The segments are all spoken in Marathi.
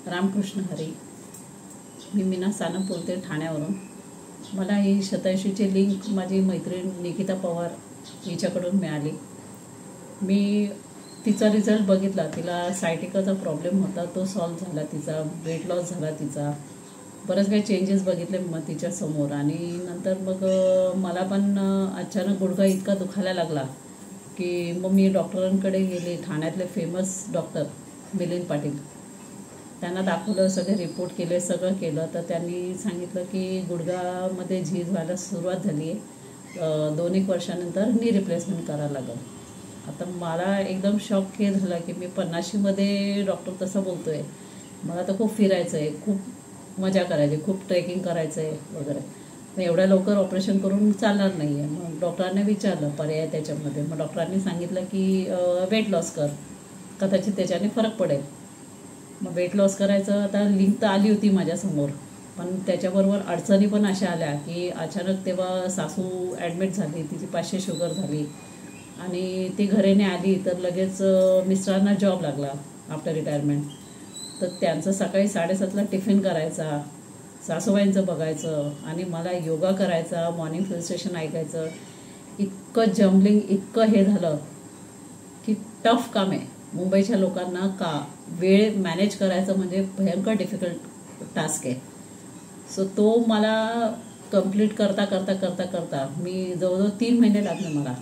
रामकृष्ण हरी. मी मीना सानप बोलते ठाण्यावरून. मला ही 87ची लिंक माझी मैत्रीण निकिता पवार हिच्याकडून मिळाली. मी तिचा रिझल्ट बघितला. तिला सायटिकाचा प्रॉब्लेम होता, तो सॉल्व्ह झाला. तिचा वेट लॉस झाला. तिचा बरेच काही चेंजेस बघितले मग तिच्यासमोर. आणि नंतर मग मला पण अचानक गुडघा इतका दुखायला लागला की मग मी डॉक्टरांकडे गेले. ठाण्यातले फेमस डॉक्टर मिलिंद पाटील, त्यांना दाखवलं, सगळे रिपोर्ट केले, सगळं केलं. तर त्यांनी सांगितलं की गुडघामध्ये झीज व्हायला सुरुवात झाली आहे, 2-1 वर्षानंतर नी रिप्लेसमेंट करावं लागेल. आता मला एकदम शॉक हे झाला की मी 50मध्ये डॉक्टर तसं बोलतो आहे. मला तर खूप फिरायचं आहे, खूप मजा करायची, खूप ट्रेकिंग करायचं आहे वगैरे. मग एवढ्या लवकर ऑपरेशन करून चालणार नाही आहे. मग डॉक्टरांनी विचारलं पर्याय त्याच्यामध्ये. मग डॉक्टरांनी सांगितलं की वेट लॉस कर, कदाचित त्याच्याने फरक पडेल. मग वेट लॉस करायचं आता लिंक तर आली होती माझ्यासमोर, पण त्याच्याबरोबर अडचणी पण अशा आल्या की अचानक तेव्हा सासू ॲडमिट झाली, तिची 500 शुगर झाली आणि ती घरीने आली. तर लगेच मिस्टरांना जॉब लागला आफ्टर रिटायरमेंट. तर त्यांचं सकाळी 7:30ला टिफिन करायचा, सासूबाईंचं बघायचं आणि मला योगा करायचा, मॉर्निंग हिल स्टेशन ऐकायचं. इतकं जम्बलिंग, इतकं हे झालं की टफ काम आहे. मुंबईच्या लोकांना का वेळ मॅनेज करायचं म्हणजे भयंकर डिफिकल्ट टास्क आहे. सो तो मला कंप्लीट करता करता करता करता मी जवळजवळ 3 महिने लागले मला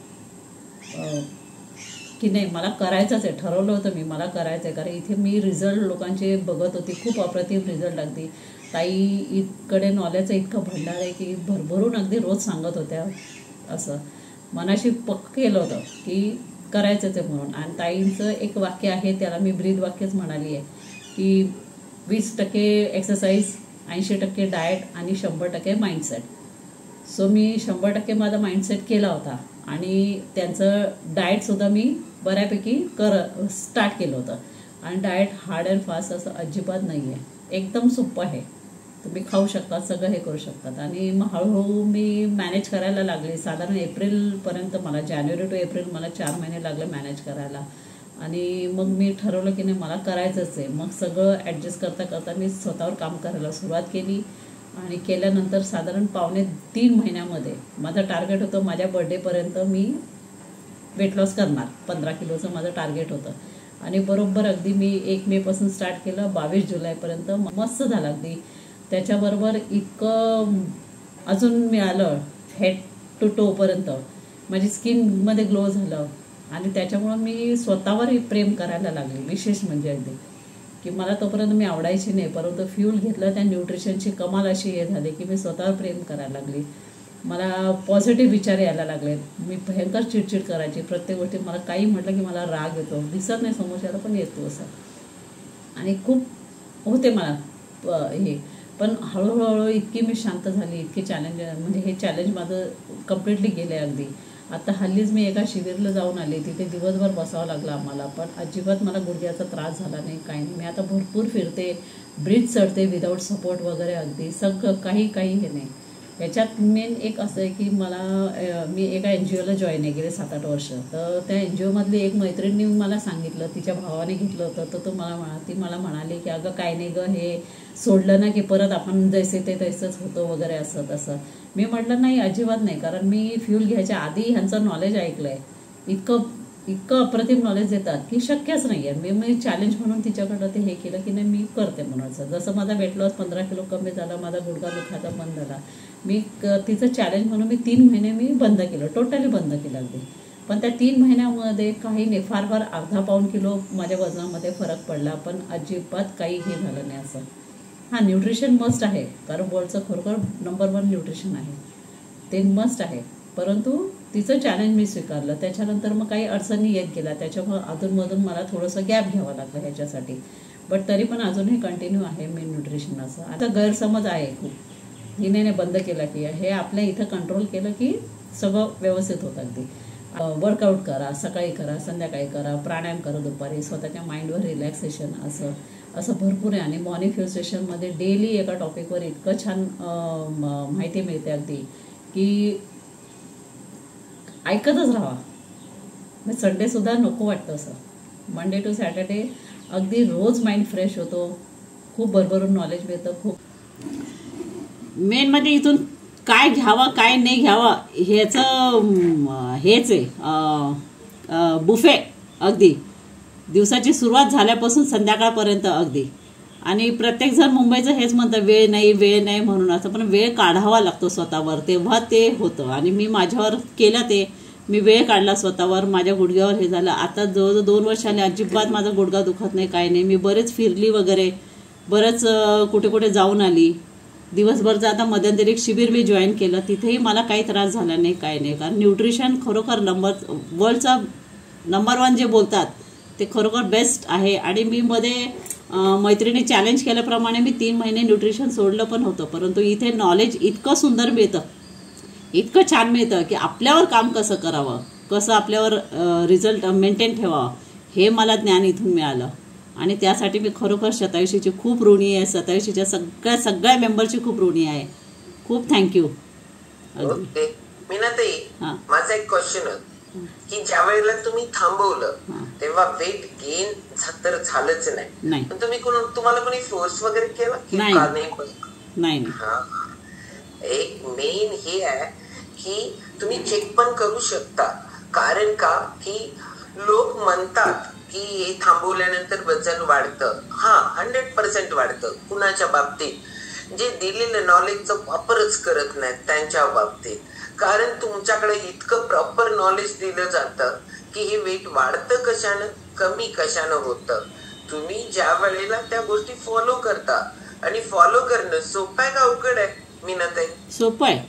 की नाही मला करायचंच आहे. ठरवलं होतं मी, मला करायचं आहे. कारण इथे मी रिझल्ट लोकांचे बघत होती, खूप अप्रतिम रिझल्ट लागते. ताई इकडे नॉलेजचं इतकं भंडार आहे की भरभरून अगदी रोज सांगत होत्या. असं मनाशी पक्क केलं होतं की करायचंच आहे म्हणून. आणि ताईंचं एक वाक्य आहे, त्याला मी ब्रीद वाक्यच म्हणाली आहे की 20% एक्सरसाइज, 80% डाएट आणि 100% माइंडसेट. सो मी 100% माझा माइंडसेट केला होता आणि त्यांचं डाएटसुद्धा मी बऱ्यापैकी स्टार्ट केलं होतं. आणि डाएट हार्ड अँड फास्ट असं अजिबात नाही आहे, एकदम सोपं आहे. तुम्ही खाऊ शकतात, सगळं हे करू शकतात. आणि मग हळूहळू मी मॅनेज करायला लागले. साधारण एप्रिलपर्यंत मला, जानेवारी टू एप्रिल मला 4 महिने लागले मॅनेज करायला. आणि मग मी ठरवलं की नाही मला करायचंच आहे. मग सगळं ॲडजस्ट करता करता मी स्वतःवर काम करायला सुरुवात केली. आणि केल्यानंतर साधारण 2.5-3 महिन्यामध्ये माझं टार्गेट होतं, माझ्या बर्थडेपर्यंत मी वेट लॉस करणार. 15 किलोचं माझं टार्गेट होतं. आणि बरोबर अगदी मी 1 मेपासून स्टार्ट केलं, 22 जुलैपर्यंत मस्त झालं अगदी. त्याच्याबरोबर इतकं अजून मिळालं हेड टू टोपर्यंत. माझी स्किनमध्ये ग्लो झालं आणि त्याच्यामुळं मी स्वतःवर प्रेम करायला लागले. विशेष म्हणजे अगदी की मला तोपर्यंत मी आवडायची नाही, परंतु फ्यूल घेतलं त्या न्यूट्रिशनची कमाल अशी हे झाली की मी स्वतःवर प्रेम करायला लागली. मला पॉझिटिव्ह विचार यायला लागले. मी भयंकर चिडचिड करायची प्रत्येक गोष्टी. मला काही म्हटलं की मला राग येतो, दिसत नाही समोरच्याला पण येतो असं. आणि खूप होते मला हे. पण हळूहळू इतकी मी शांत झाली, इतकी चॅलेंज म्हणजे हे चॅलेंज माझं कम्प्लिटली गेलं आहे अगदी. आता हल्लीच मी एका शिबिरला जाऊन आले, तिथे दिवसभर बसावं लागलं आम्हाला, पण अजिबात मला गुडघ्याचा त्रास झाला नाही, काही नाही. मी आता भरपूर फिरते, ब्रिज चढते विदाऊट सपोर्ट वगैरे, अगदी सगळं काही हे नाही. याच्यात मेन एक असं आहे की मी एका NGOला जॉईन आहे गेले 7-8 वर्ष. तर त्या NGOमधली एक मैत्रिणी मला सांगितलं, तिच्या भावाने घेतलं होतं. तर ती मला म्हणाली की अगं काय नाही गं, हे सोडलं ना की परत आपण जैसे ते तसंच होतं वगैरे असं तसं. मी म्हटलं नाही, अजिबात नाही. कारण मी फ्यूल घ्यायच्या आधी ह्यांचं नॉलेज ऐकलं आहे. इतकं अप्रतिम नॉलेज देतात की शक्यच नाही आहे. मी चॅलेंज म्हणून तिच्याकडं ते हे केलं की नाही मी करते म्हणायचं. जसं माझा वेट लॉस 15 किलो कमी झाला, माझा गुडघा दुखायचा बंद झाला. मी तिचं चॅलेंज म्हणून मी 3 महिने मी बंद केलं, टोटली बंद केलं अगदी. पण त्या 3 महिन्यामध्ये काही नाही, फार अर्धा पाऊण किलो माझ्या वजनामध्ये फरक पडला, पण अजिबात काही हे झालं नाही असं. हां, न्यूट्रिशन मस्ट आहे, कारण बॉलचं खरोखर नंबर 1 न्यूट्रिशन आहे, ते मस्ट आहे. परंतु तिचं चॅलेंज मी स्वीकारलं. त्याच्यानंतर मग काही अडचणी येत गेल्या, त्याच्यामुळं अधूनमधून मला थोडंसं गॅप घ्यावं लागलं ह्याच्यासाठी. बट तरी पण अजून हे कंटिन्यू आहे मी न्यूट्रिशनाचं. आता गैरसमज आहे खूप, हिने बंद केला की हे आपल्या इथं कंट्रोल केलं की सगळं व्यवस्थित होतं अगदी. वर्कआउट करा, सकाळी करा, संध्याकाळी करा, प्राणायाम करा दुपारी, स्वतःच्या माइंडवर रिलॅक्सेशन, असं भरपूर आहे. आणि मॉर्निंग हिल स्टेशनमध्ये डेली एका टॉपिकवर इतकं छान माहिती मिळते अगदी की ऐकतच राहा. मग संडेसुद्धा नको वाटतं असं. मंडे टू सॅटर्डे अगदी रोज माइंड फ्रेश होतो, खूप भरभरून नॉलेज मिळतं. खूप मेन म्हणजे इथून काय घ्यावा काय नाही घ्यावा ह्याचं हेच आहे बुफे. अगदी दिवसाची सुरुवात झाल्यापासून संध्याकाळपर्यंत अगदी. आणि प्रत्येकजण मुंबईचं हेच म्हणतं वेळ नाही म्हणून असं, पण वेळ काढावा लागतो स्वतःवर, तेव्हा ते होतं. आणि मी माझ्यावर केलं ते, मी वेळ काढला स्वतःवर, माझ्या गुडघ्यावर हे झालं. आता जवळजवळ 2 वर्षांनी अजिबात माझा गुडघा दुखत नाही, काय नाही. मी बरेच फिरली वगैरे, बरंच कुठे कुठे जाऊन आली. दिवसभरचं आता मध्यंतरी एक शिबिर मी जॉईन केलं, तिथेही मला काही त्रास झाला नाही, काय नाही. कारण न्यूट्रिशन खरोखर वर्ल्डचा नंबर 1 जे बोलतात ते खरोखर बेस्ट आहे. आणि मी मध्ये मैत्रिणी चॅलेंज केल्याप्रमाणे मी 3 महिने न्यूट्रिशन सोडलं पण होतं. परंतु इथे नॉलेज इतकं सुंदर मिळतं, इतकं छान मिळतं की आपल्यावर काम कसं करावं, कसं आपल्यावर रिझल्ट मेंटेन ठेवावं, हे मला ज्ञान इथून मिळालं. आणि त्यासाठी मी खरोखर शतायुषीची खूप ऋणी आहे. शतायुषीच्या सगळ्या मेंबरची खूप ऋणी आहे. खूप थँक्यू. मीनाताई, माझा एक क्वेश्चन की ज्या वेळेला तुम्ही थांबवलं तेव्हा वेट गेन तर झालंच नाही, पण तुम्हाला कोणी फोर्स वगैरे केला की नाही? एक मेन हे आहे की तुम्ही चेक पण करू शकता. कारण का की लोक म्हणतात की हे थांबवल्यानंतर वजन वाढतं. 100% वाढतं. कुणाच्या बाबतीत जे दिलेलं नॉलेजचा वापरच करत नाहीत त्यांच्या बाबतीत. कारण तुमच्याकडे इतकं प्रॉपर नॉलेज दिलं जातं की हे वेट वाढतं कशानं, कमी कशानं होतं. तुम्ही ज्या वेळेला त्या गोष्टी फॉलो करता, आणि फॉलो करणं सोपं आहे का अवघड आहे मीनाताई? सोपं आहे,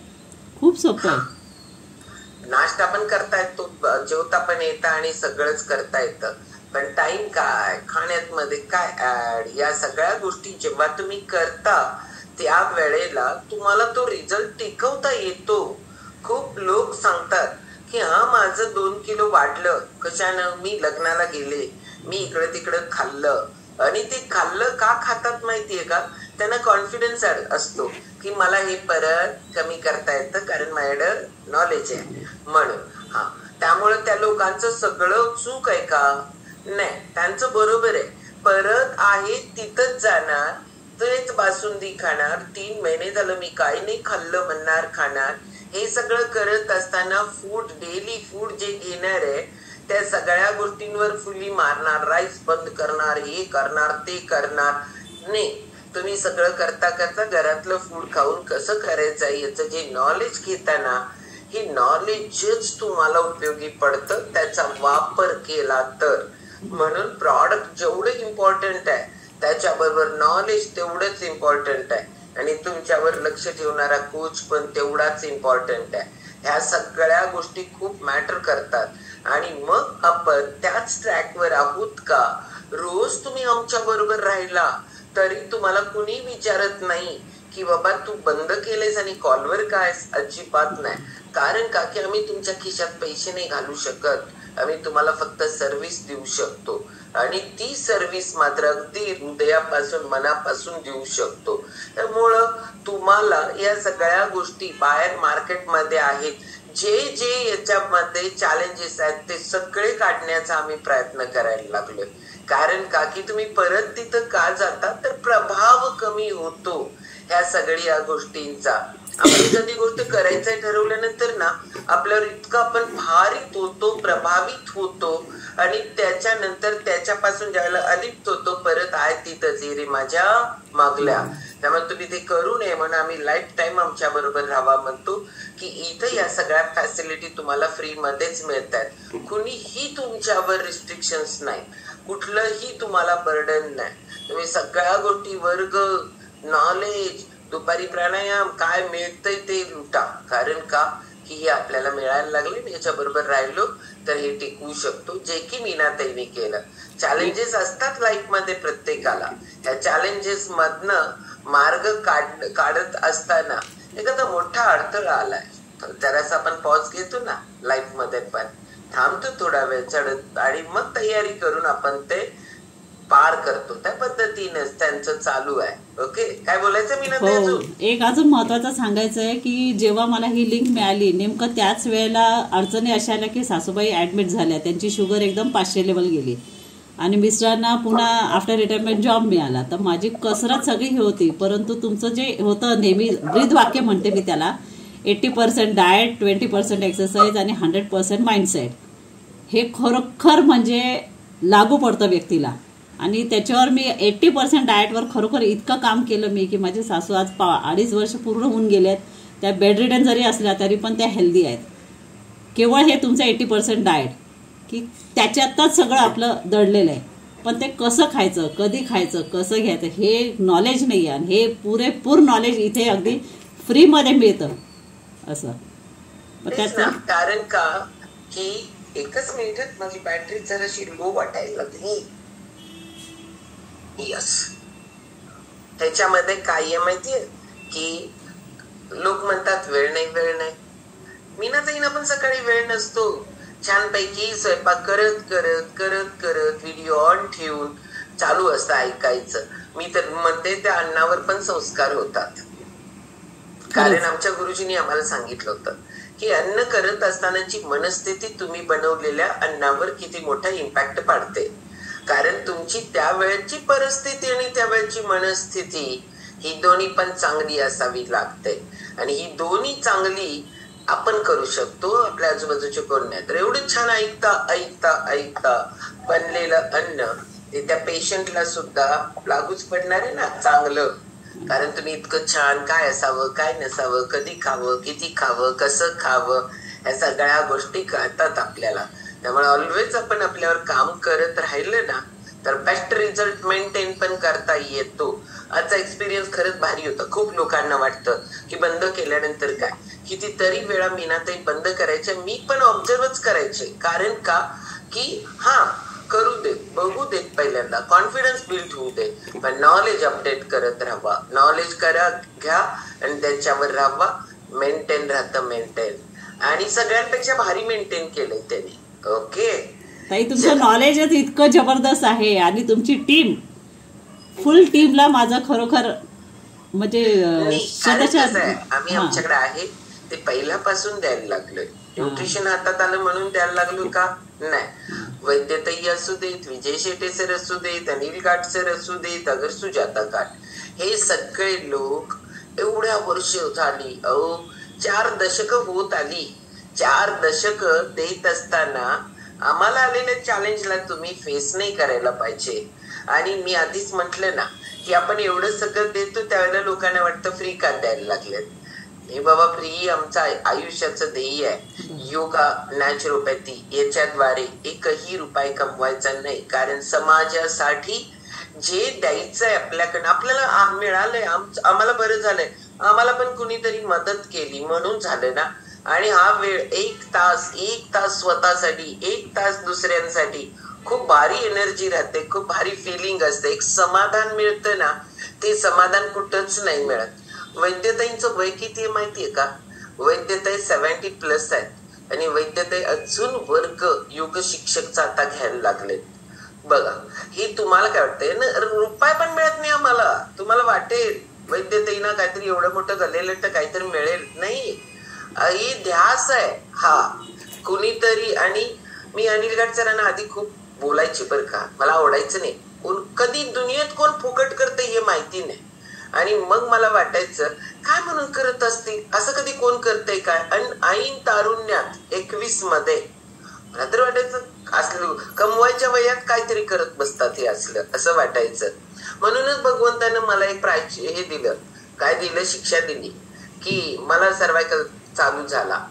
खूप सोपं आहे. नाश्ता पण करता येतो, जेवता पण येतं आणि सगळंच करता येतं. पण टाइम काय, खाण्यात मध्ये काय ऍड, या सगळ्या गोष्टी जेव्हा तुम्ही करता त्या वेळेला तुम्हाला तो रिझल्ट टिकवता येतो. खूप लोक सांगतात की माझं 2 किलो वाढलं कशानं, मी लग्नाला गेले, मी इकडे तिकडे खाल्लं. आणि ते खाल्लं का खातात माहितीये का? त्यांना कॉन्फिडन्स असतो की मला हे परत कमी करता येतं कारण माझ्याकडं नॉलेज आहे म्हणून. त्यामुळे त्या लोकांचं सगळं चूक आहे का? नाही, त्यांचं बरोबर आहे. परत आहे तिथंच जाणार, तेच बासुंदी खाणार, 3 महिने झालं मी काही नाही खाल्लं म्हणणार, खाणार. हे सगळं करत असताना डेली फूड जे घेणार आहे त्या सगळ्या गोष्टींवर फुली मारणार, राईस बंद करणार, हे करणार, ते करणार. नाही, तुम्ही सगळं करता करता घरातलं फूड खाऊन कसं करायचं याचं जे नॉलेज घेताना, हे नॉलेजच तुम्हाला उपयोगी पडतं त्याचा वापर केला तर. म्हणून प्रॉडक्ट जेवढं इम्पॉर्टंट आहे त्याच्याबरोबर नॉलेज तेवढंच इम्पॉर्टंट आहे. आणि तुमच्यावर लक्ष ठेवणारा कोच पण तेवढाच इम्पॉर्टंट आहे. ह्या सगळ्या गोष्टी खूप मॅटर करतात. आणि मग आपण त्याच ट्रॅकवर आहोत का? रोज तुम्ही आमच्या बरोबर राहिला तरी तुम्हाला कुणी विचारत नाही की बाबा तू बंद केलेस आणि कॉलवर काय, अजिबात नाही. कारण का की आम्ही तुमच्या खिशात पैसे नाही घालू शकत, आम्ही तुम्हाला फक्त सर्व्हिस देऊ शकतो. आणि ती सर्व्हिस मात्र अगदी हृदयापासून मनापासून देऊ शकतो. त्यामुळं तुम्हाला या सगळ्या गोष्टी बाहेर मार्केटमध्ये आहेत, जे याच्यामध्ये चॅलेंजेस आहेत ते सगळे काढण्याचा आम्ही प्रयत्न करायला लागलोय. कारण का की तुम्ही परत तिथं का जाता तर प्रभाव कमी होतो ह्या सगळ्या गोष्टींचा. आपण एखादी गोष्ट करायचंय ठरवल्यानंतर ना आपल्यावर इतकं आपण भारित होतो, प्रभावित होतो आणि त्याच्यानंतर त्याच्यापासून ज्यावेळेला अलिप्त होतो परत आहे तिथंच रे माझ्या मागल्या. त्यामुळे तुम्ही ते करू नये म्हणून आम्ही लाईफ टाईम आमच्या बरोबर राहावा म्हणतो की इथं या सगळ्या फॅसिलिटी तुम्हाला फ्री मध्येच मिळतात. कुणीही तुमच्यावर रिस्ट्रिक्शन्स नाही, कुठलंही तुम्हाला बर्डन नाही. तुम्ही सगळ्या गोष्टी वर्ग, नॉलेज, दुपारी प्राणायाम काय मिळतंय ते लुटा. कारण का की हे आपल्याला मिळायला लागले, याच्या बरोबर राहिलो तर हे टिकवू शकतो, जे की मीनाताईने केलं. चॅलेंजेस असतात लाईफ मध्ये प्रत्येकाला. ह्या चॅलेंजेस मधनं मार्ग काढत असताना एखादा मोठा अडथळा आलाय जरासा आपण पॉज घेतो ना लाईफ मध्ये, पण थांबतो थोडा वेळ चढत आणि मग तयारी करून आपण ते पार करतो. त्या पद्धतीनेच त्यांचं चालू आहे. ओके, काय बोलायचं मी? एक अजून महत्वाचं सांगायचं आहे की जेव्हा मला ही लिंक मिळाली नेमकं त्याच वेळेला अडचणी अशा आल्या की सासूबाई ऍडमिट झाल्या, त्यांची शुगर एकदम 500 लेवल गेली. आणि मिस्टरांना पुन्हा आफ्टर रिटायरमेंट जॉब मिळाला. तर माझी कसरत सगळी ही होती. परंतु तुमचं जे होतं नेहमी ब्रीद वाक्य म्हणते मी त्याला, 80% डाएट, 20% एक्सरसाइज आणि 100% माइंडसेट, हे खरोखर म्हणजे लागू पडतं व्यक्तीला. आणि त्याच्यावर मी 80% डाएटवर खरोखर इतकं काम केलं मी की माझी सासू आज 2.5 वर्ष पूर्ण होऊन गेले आहेत. त्या बेड रिडन जरी असल्या तरी पण त्या हेल्दी आहेत. केवळ हे तुमचं 80% डाएट की त्याच्यातच सगळं आपलं दडलेलं आहे. पण ते कसं खायचं, कधी खायचं, कसं घ्यायचं हे नॉलेज नाही आहे. आणि हे पुरेपूर नॉलेज इथे अगदी फ्रीमध्ये मिळतं असं. कारण का की एकच मिनिटात माझी बॅटरी जराशी लो वाटायला लागली. यस, त्याच्यामध्ये काय आहे माहितीये की लोक म्हणतात वेळ नाही. मीनाताईंना पण सकाळी वेळ नसतो. छानपैकी स्वयंपाक करत करत करत करत व्हिडिओ ऑन ठेवून चालू असतं ऐकायचं. मी तर म्हणते त्या अन्नावर पण संस्कार होतात. कारण आमच्या गुरुजींनी आम्हाला सांगितलं होतं की अन्न करत असतानाची मनस्थिती तुम्ही बनवलेल्या अन्नावर किती मोठा इम्पॅक्ट पाडते. कारण तुमची त्यावेळची परिस्थिती आणि त्यावेळची मनस्थिती ही दोन्ही पण चांगली असावी लागते. आणि ही दोन्ही चांगली आपण करू शकतो आपल्या आजूबाजूचे कोण नाही. तर एवढं छान ऐकता बनलेलं अन्न ते त्या पेशंटला सुद्धा लागूच पडणार आहे ना चांगलं. कारण तुम्ही इतकं छान काय असावं, काय नसावं, कधी खावं, किती खावं, कसं खावं, या सगळ्या गोष्टी कळतात आपल्याला. त्यामुळे ऑलवेज आपण आपल्यावर काम करत राहिलं ना तर बेस्ट रिझल्ट मेंटेन पण करता येतो. आजचा एक्सपिरियन्स खरंच भारी होता. खूप लोकांना वाटतं की बंद केल्यानंतर काय, कितीतरी वेळा मीनाताई बंद करायच्या, मी पण ऑब्झर्वच करायचे. कारण का की करू देत, बघू देत, पहिल्यांदा कॉन्फिडन्स बिल्ड होऊ दे, पण नॉलेज अपडेट करत राहावा. नॉलेज घ्या आणि त्याच्यावर राहावा. मेंटेन राहतं आणि सगळ्यांपेक्षा भारी मेंटेन केलंय त्यांनी. ओके ताई, तुमचं नॉलेजच इतकं जबरदस्त आहे आणि तुमची टीम, फुल टीमला माझं खरोखर म्हणजे आम्ही आमच्याकडे आहे ते पहिल्यापासून द्यायला लागलोय. न्यूट्रिशन हातात आलं म्हणून द्यायला लागलो का नाही. वैद्यताई असू देत, विजय शेटे सर असू देत, अनिल काट सर असू देत, अगर सुजाता काट, हे सगळे लोक एवढ्या वर्ष झाली, 4 दशकं होत आली. 4 दशकं देत असताना आम्हाला आलेल्या चॅलेंजला तुम्ही फेस नाही करायला पाहिजे. आणि मी आधीच म्हटलं ना की आपण एवढं सगळं देतो त्यावेळेला लोकांना वाटतं फ्री का द्यायला लागलेत. हे बाबा, फ्री आमचं आयुष्याचं ध्येय आहे. योगा, नॅचरोपॅथी याच्याद्वारे एकही रुपये कमवायचा नाही. कारण समाजासाठी जे द्यायचंय आपल्याकडनं, आपल्याला मिळालंय, आम्हाला बरं झालंय, आम्हाला पण कुणीतरी मदत केली म्हणून झालं ना. आणि हा वेळ 1 तास स्वतःसाठी, 1 तास दुसऱ्यांसाठी, खूप भारी एनर्जी राहते, खूप भारी फिलिंग असते, एक समाधान मिळतं ना. ते समाधान कुठंच नाही मिळत. वैद्यताईंचं वय किती आहे माहितीये का? वैद्यताई 70+ आहेत आणि वैद्यताई अजून वर्ग योग शिक्षकचा आता घ्यायला लागलेत. बघा, हे तुम्हाला काय वाटतंय ना, रुपये पण मिळत नाही आम्हाला. तुम्हाला वाटेल वैद्यताईंना काहीतरी एवढं मोठं गलेलं तर काहीतरी मिळेल, नाही. ही ध्यास आहे कुणीतरी. आणि मी अनिल काट सरांना आधी खूप बोलायची बरं का, मला आवडायचं नाही. कधी दुनियेत कोण फुकट करते हे माहिती नाही. आणि मग मला वाटायचं काय म्हणून करत असतील, असं कधी कोण करतंय काय. आणि ऐन तारुण्यात 21 मध्ये मला तर वाटायचं असलं कमवायच्या वयात काहीतरी करत बसतात हे असलं, असं वाटायचं. म्हणूनच भगवंतानं मला एक हे दिलं, काय दिलं, शिक्षा दिली की मला सर्वायकल चालू झाला.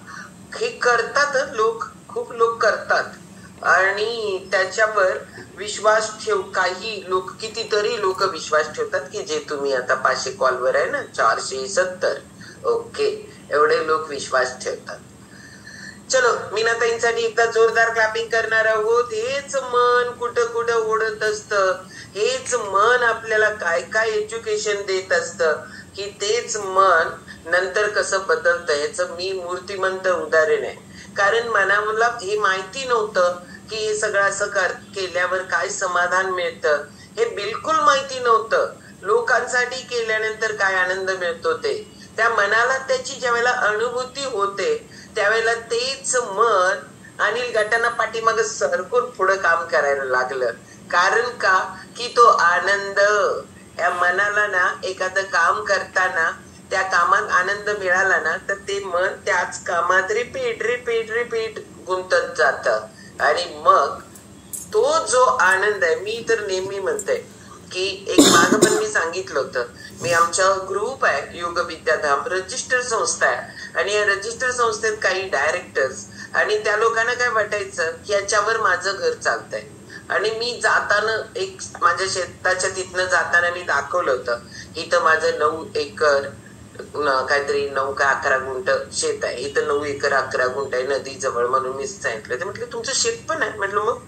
हे करतात लोक, खूप लोक करतात आणि त्याच्यावर विश्वास ठेव. काही लोक, कितीतरी लोक विश्वास ठेवतात की जे तुम्ही आता 500 कॉलवर आहे ना, 470, ओके, एवढे लोक विश्वास ठेवतात. चलो, मीनाताईंसाठी एकदा जोरदार क्लॅपिंग करणार आहोत. हेच मन कुठं कुठं ओढत असतं, हेच मन आपल्याला काय काय एज्युकेशन देत असतं की तेच मन नंतर कसं बदलतं ह्याचं मी मूर्तिमंत उदाहरण आहे. कारण मला हे माहिती नव्हतं की हे सगळं असं केल्यावर काय समाधान मिळतं, हे बिलकुल माहिती नव्हतं. लोकांसाठी केल्यानंतर काय आनंद मिळतो ते त्या मनाला त्याची ज्यावेळेला अनुभूती होते त्यावेळेला तेच मन अनिल गटांना पाठीमागे सरकून पुढे काम करायला लागलं. कारण का की तो आनंद या मनाला ना एखादं काम करताना त्या कामात आनंद मिळाला ना तर ते मन त्याच कामात रिपीट रिपीट रिपीट गुंतत जात आणि मग तो जो आनंद आहे, मी तर नेहमी म्हणते की एक मागं पण मी सांगितलं होतं, मी आमच्या ग्रुप आहे योग विद्याधाम रजिस्टर संस्था आहे आणि या रजिस्टर संस्थेत काही डायरेक्टर्स आणि त्या लोकांना काय वाटायचं की याच्यावर माझं घर चालतंय आणि मी जाताना एक माझ्या शेताच्या तिथनं जाताना मी दाखवलं होतं, इथं माझं 9 एकर काहीतरी 9 का 11 गुंठ शेत आहे, इथं 9 एकर 11 गुंठ आहे नदी जवळ म्हणून मी सांगितलं. ते म्हटलं तुमचं शेत पण आहे. म्हटलं मग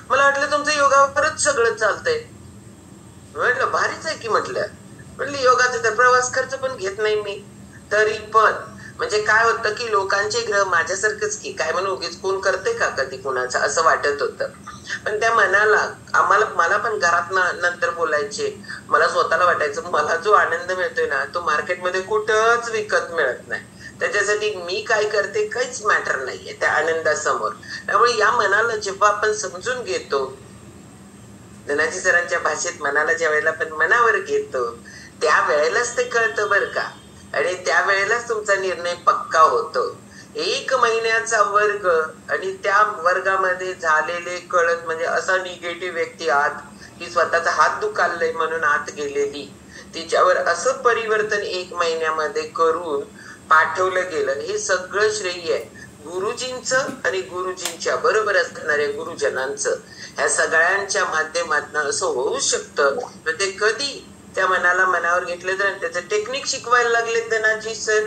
मला वाटलं तुमचं योगावरच सगळं चालतंय. म्हटलं भारीच आहे की म्हटलं योगाचा तर प्रवास खर्च पण घेत नाही मी. तरी पण म्हणजे काय होतं की लोकांचे ग्रह माझ्यासारखंच की काय म्हणून उगीच कोण करते का कधी कुणाचं असं वाटत होतं. पण त्या मनाला मला पण घरात नंतर बोलायचे, मला स्वतःला वाटायचं मला जो आनंद मिळतोय ना तो मार्केटमध्ये कुठंच विकत मिळत नाही. त्याच्यासाठी मी काय करते काहीच मॅटर नाहीये त्या आनंदासमोर. त्यामुळे या मनाला जेव्हा आपण समजून घेतो, धनाजी सरांच्या भाषेत मनाला ज्या वेळेला आपण मनावर घेतो त्या वेळेलाच ते कळतं बरं का. आणि त्यावेळेलाच तुमचा निर्णय पक्का होतो. 1 महिन्याचा वर्ग आणि त्या वर्गामध्ये झालेले कळत म्हणजे असा निगेटिव्ह व्यक्ती आत की स्वतःचा हात दुखावलाय म्हणून आत गेलेली, तिच्यावर असं परिवर्तन 1 महिन्यामध्ये करून पाठवलं गेलं. हे सगळं श्रेय आहे गुरुजींचं आणि गुरुजींच्या बरोबर असणाऱ्या गुरुजनांचं. ह्या सगळ्यांच्या माध्यमातून असं होऊ शकतं. ते कधी त्या मनाला मनावर घेतले तर त्याचं टेक्निक शिकवायला लागले धनाजी सर.